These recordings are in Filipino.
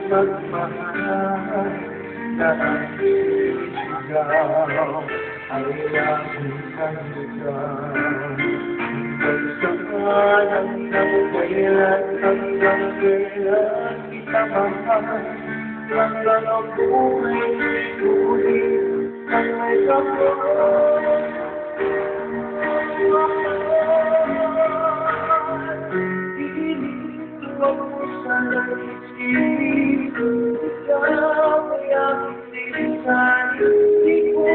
Magmahal na aking sigaw ay aking kandigan. Hanggang kailan hanggang kailan kita mahal, hanggang ang buhay ulit ang may kapal. Iniwan mo sa langit, ikaw ay aking tinisan. Di ko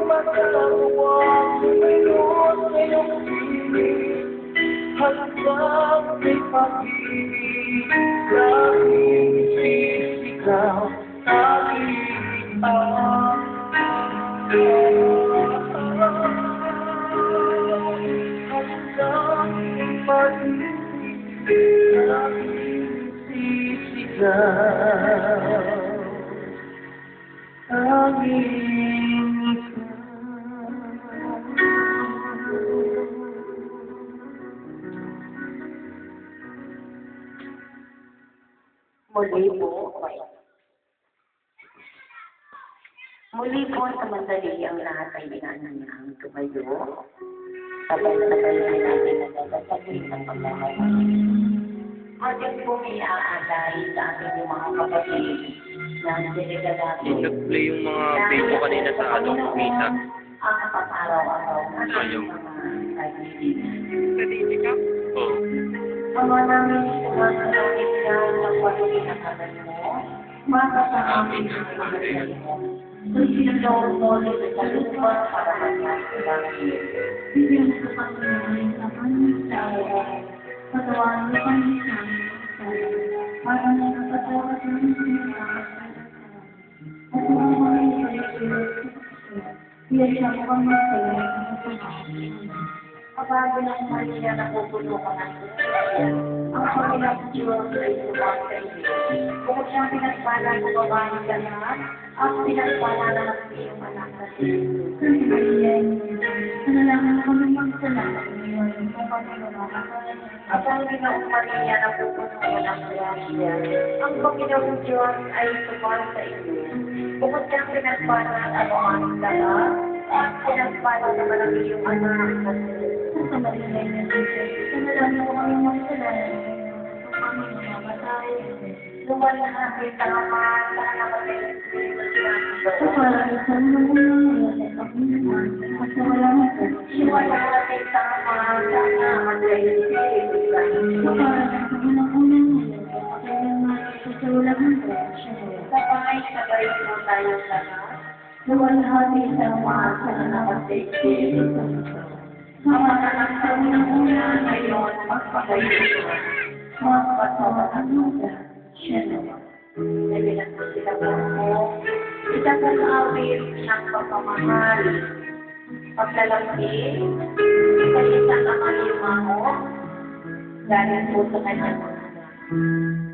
matalawang mayroon sa iyong piling, hanggang may pag-ibig laging sisigaw aking hanggang may pag-ibig laging sisigaw aking Muli po sa mandali ang lahat ay inananyang tumayo. Sabay-sabay na natin nagdadasagin ng pagmamahal. Ating pong iaalay sa ating mga kapatid na delegadado. Nag-play yung mga video kanina sa misa. Ang kapag-araw-araw na Ayaw. mga kaibigan. Kanina ka? Oo. Ama namin sumasalangit ka sa pag-inakalan mo, masasamin ang mga mo. Susunod mo sa lupa para magmasilang. Bigyan sa Panginoon sa kanyang tao, patawarin mo kami sa aming kasalanan, para nakapatawa sa aming sinasakasalanan. At mga sa Diyos, iyan siya ko kang magsayo sa pagkakasin. Kapag ng Maria na pupuno ka ng Panginoon, ang Panginoon Diyos ay sumang sa iyo. Bukod siyang pinagpala sa babae ka na, at pinagpala na ng iyong anak na si Jesus. Kasi Maria, nanalangin kami magsalamat ngayon sa Panginoon. At ang Ginoong Maria na pupuno ng grasya, ang Panginoong Diyos ay sumang sa iyo. Bukod siyang pinagpala at umamin ka na, at pinagpala naman ang iyong anak na si Jesus. Sa Maria na Jesus, nanalangin ko kami magsalamat ngayon sa Panginoon mamatay. Lumalahapit ang Ama sa anak at Espiritu Santo. Sa paraisan ng ngayon ay Panginoon, at sa walang hanggan. Lumalahapit ang Ama sa anak at Espiritu Santo. Sa paraisan ng unang ngayon ay Panginoon, at sa walang hanggan. Sabay-sabay po tayong lahat. Luwalhati sa Ama sa anak at Espiritu Santo. Ama na ng unang-una ngayon, magpakayon. Magpasawat ang muda. Siya naman. Nabilang po sila po mo. Isang awit ng pagmamahal. Paglalambing. Isang ang alimango. Galing po sa kanyang mga anak.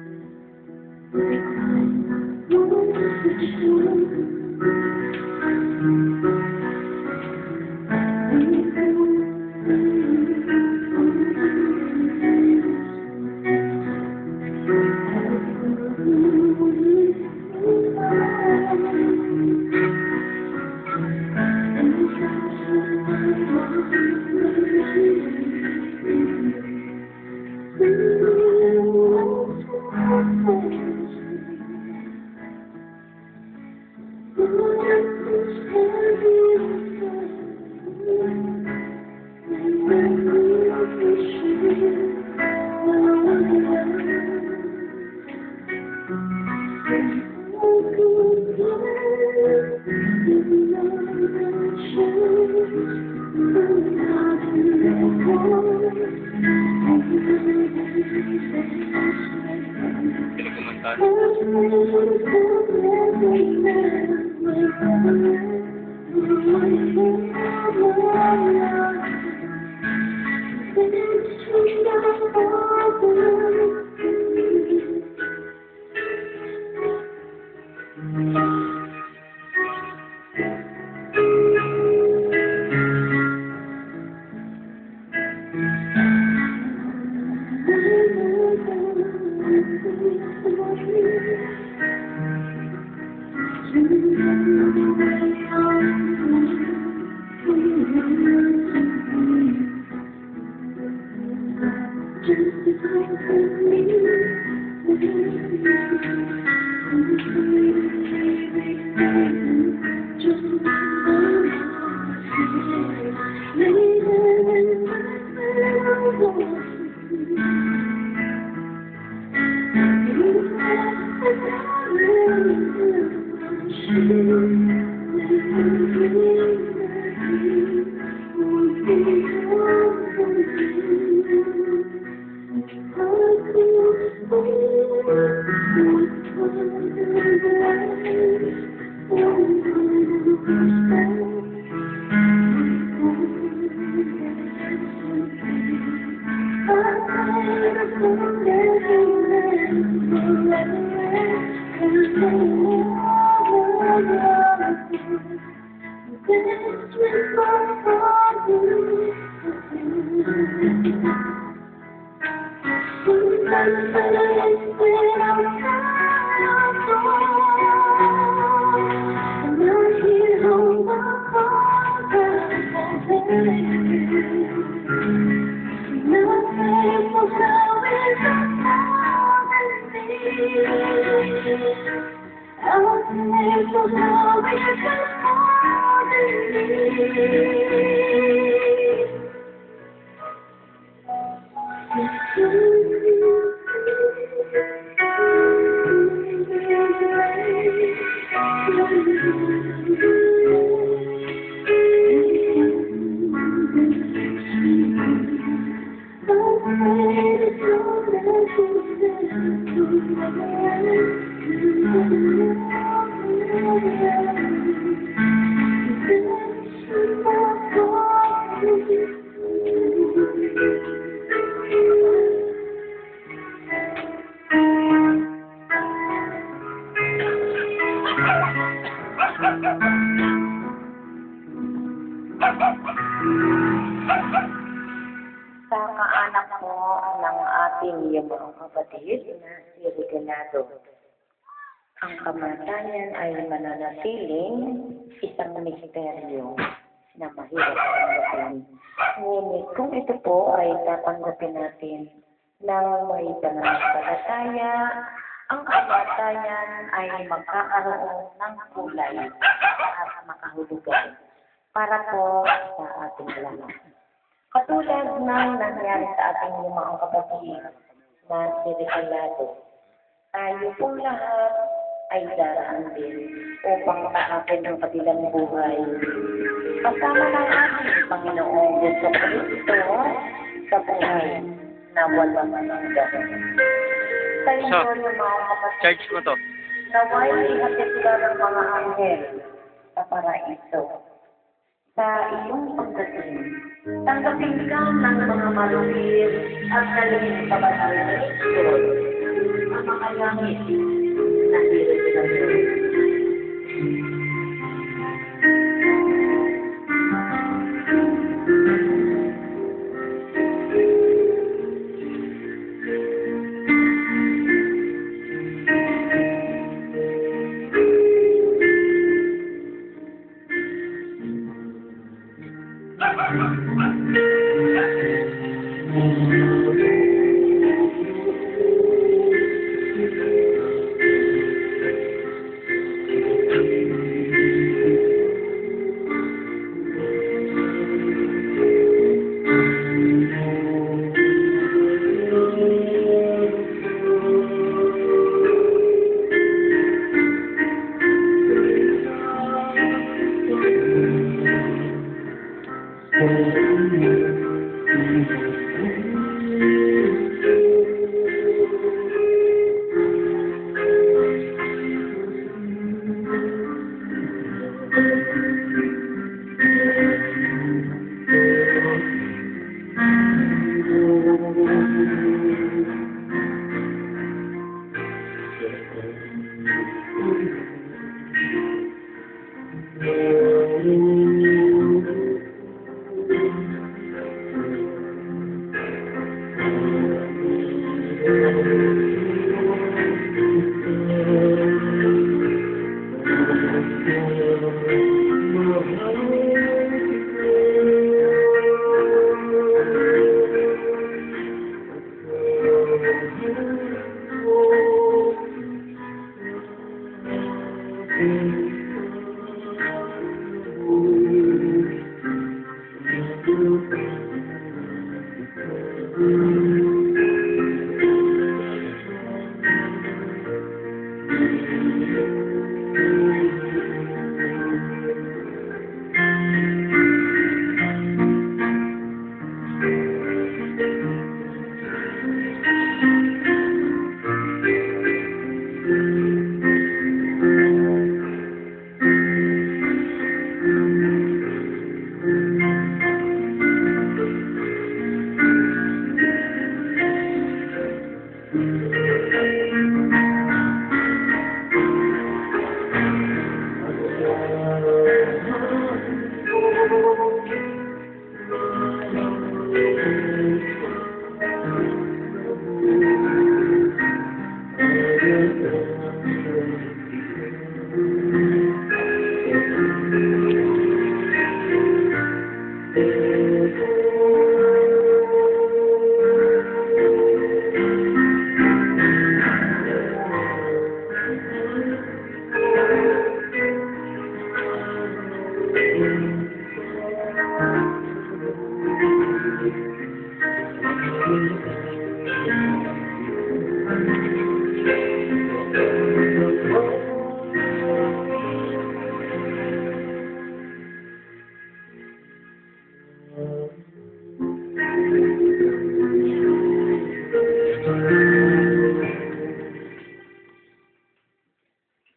Sa kaanak po ng ating iyong kapatid na si Regalado, ang kamatayan ay mananatiling isang misteryo na mahirap tanggapin. Ngunit kung ito po ay tatanggapin natin ng may pananampalataya, ang kamatayan ay magkakaroon ng kulay at makahulugan para po sa ating lahat. Katulad ng nangyari sa ating mga kapatid na si Regalado, tayo pong lahat ay daraan din upang maakit ang kanilang buhay. Kasama ng ating Panginoong Yesu Cristo sa buhay na walang hanggan. Sa inyo ng mga kapatid, Charge mo to. naway ihatid ka ng mga anghel sa paraiso. Sa iyong pagdating, tanggapin ka ng mga maluwir at nalingin sa banal na Diyos, ang mga langit na hirit ng Diyos.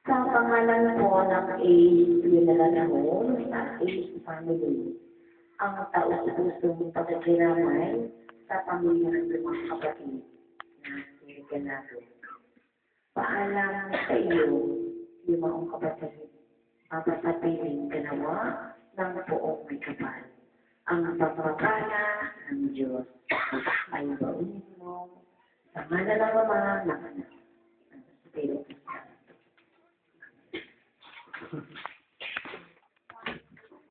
Sa pangalan po ng AIDS Funeral Home at AIDS Family, ang taus-pusong pagkikiramay sa pamilya ng limang kapatid na sinigyan natin. Paalam sa iyo, limang kapatid, papasapiling ganawa ng poong may kapal. Ang pagpapala ng Diyos ay baunin mo sa ngalan ng Ama, ng Anak,